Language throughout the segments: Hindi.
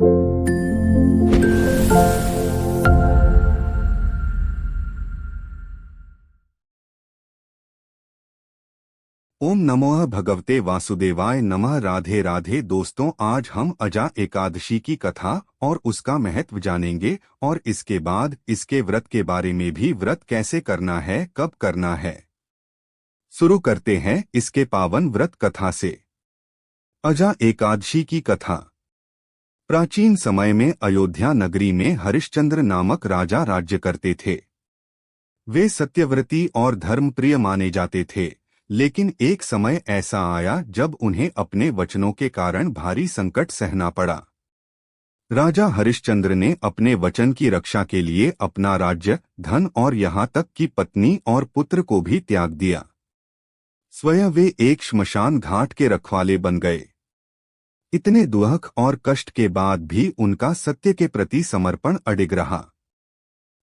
ओम नमो भगवते वासुदेवाय नमः। राधे राधे दोस्तों, आज हम अजा एकादशी की कथा और उसका महत्व जानेंगे और इसके बाद इसके व्रत के बारे में भी। व्रत कैसे करना है, कब करना है। शुरू करते हैं इसके पावन व्रत कथा से। अजा एकादशी की कथा। प्राचीन समय में अयोध्या नगरी में हरिश्चंद्र नामक राजा राज्य करते थे। वे सत्यव्रती और धर्मप्रिय माने जाते थे, लेकिन एक समय ऐसा आया जब उन्हें अपने वचनों के कारण भारी संकट सहना पड़ा। राजा हरिश्चंद्र ने अपने वचन की रक्षा के लिए अपना राज्य, धन और यहाँ तक कि पत्नी और पुत्र को भी त्याग दिया। स्वयं वे एक श्मशान घाट के रखवाले बन गए। इतने दुख और कष्ट के बाद भी उनका सत्य के प्रति समर्पण अडिग रहा।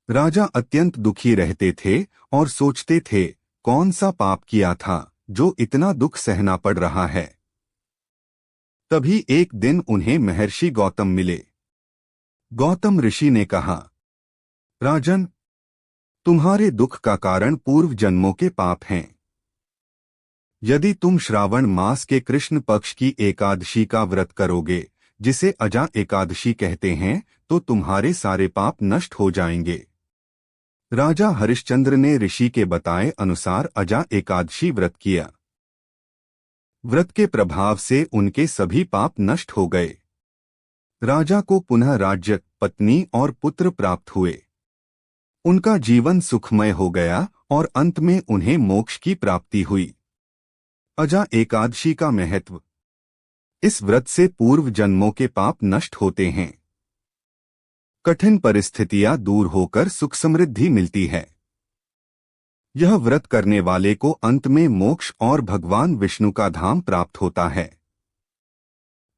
राजा अत्यंत दुखी रहते थे और सोचते थे, कौन सा पाप किया था जो इतना दुख सहना पड़ रहा है। तभी एक दिन उन्हें महर्षि गौतम मिले। गौतम ऋषि ने कहा, राजन, तुम्हारे दुख का कारण पूर्व जन्मों के पाप हैं। यदि तुम श्रावण मास के कृष्ण पक्ष की एकादशी का व्रत करोगे, जिसे अजा एकादशी कहते हैं, तो तुम्हारे सारे पाप नष्ट हो जाएंगे। राजा हरिश्चंद्र ने ऋषि के बताए अनुसार अजा एकादशी व्रत किया। व्रत के प्रभाव से उनके सभी पाप नष्ट हो गए। राजा को पुनः राज्य, पत्नी और पुत्र प्राप्त हुए। उनका जीवन सुखमय हो गया और अंत में उन्हें मोक्ष की प्राप्ति हुई। अजा एकादशी का महत्व। इस व्रत से पूर्व जन्मों के पाप नष्ट होते हैं। कठिन परिस्थितियां दूर होकर सुख समृद्धि मिलती है। यह व्रत करने वाले को अंत में मोक्ष और भगवान विष्णु का धाम प्राप्त होता है।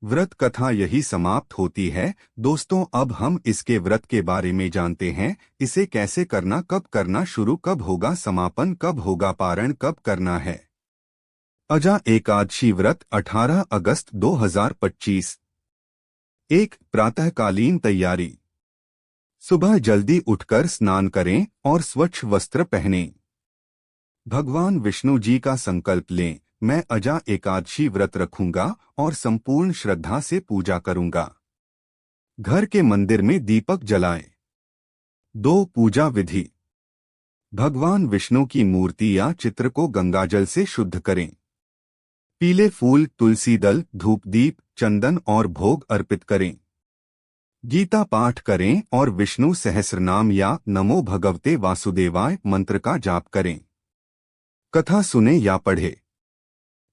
व्रत कथा यही समाप्त होती है। दोस्तों, अब हम इसके व्रत के बारे में जानते हैं। इसे कैसे करना, कब करना, शुरू कब होगा, समापन कब होगा, पारण कब करना है। अजा एकादशी व्रत 18 अगस्त 2025। 1. प्रातःकालीन तैयारी। सुबह जल्दी उठकर स्नान करें और स्वच्छ वस्त्र पहनें। भगवान विष्णु जी का संकल्प लें, मैं अजा एकादशी व्रत रखूंगा और संपूर्ण श्रद्धा से पूजा करूंगा। घर के मंदिर में दीपक जलाएं। 2. पूजा विधि। भगवान विष्णु की मूर्ति या चित्र को गंगाजल से शुद्ध करें। पीले फूल, तुलसी दल, धूप दीप, चंदन और भोग अर्पित करें। गीता पाठ करें और विष्णु सहस्रनाम या नमो भगवते वासुदेवाय मंत्र का जाप करें। कथा सुने या पढ़े।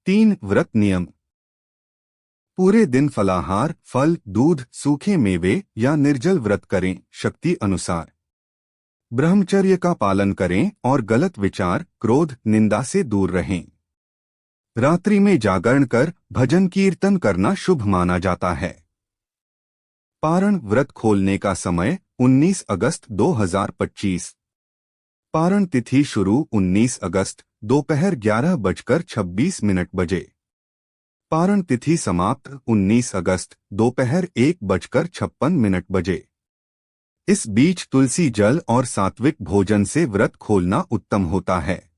3. व्रत नियम। पूरे दिन फलाहार, फल, दूध, सूखे मेवे या निर्जल व्रत करें, शक्ति अनुसार। ब्रह्मचर्य का पालन करें और गलत विचार, क्रोध, निंदा से दूर रहें। रात्रि में जागरण कर भजन कीर्तन करना शुभ माना जाता है। पारण व्रत खोलने का समय 19 अगस्त 2025। पारण तिथि शुरू 19 अगस्त दोपहर 11:26 बजे। पारण तिथि समाप्त 19 अगस्त दोपहर 1:56 बजे। इस बीच तुलसी जल और सात्विक भोजन से व्रत खोलना उत्तम होता है।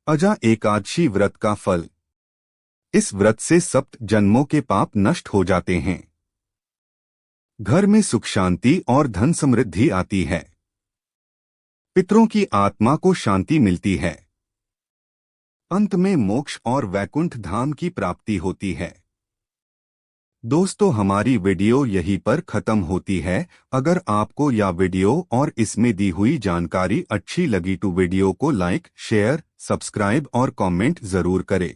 अजा एकादशी व्रत का फल। इस व्रत से 7 जन्मों के पाप नष्ट हो जाते हैं। घर में सुख शांति और धन समृद्धि आती है। पितरों की आत्मा को शांति मिलती है। अंत में मोक्ष और वैकुंठ धाम की प्राप्ति होती है। दोस्तों, हमारी वीडियो यहीं पर खत्म होती है। अगर आपको यह वीडियो और इसमें दी हुई जानकारी अच्छी लगी तो वीडियो को लाइक, शेयर, सब्सक्राइब और कमेंट जरूर करें।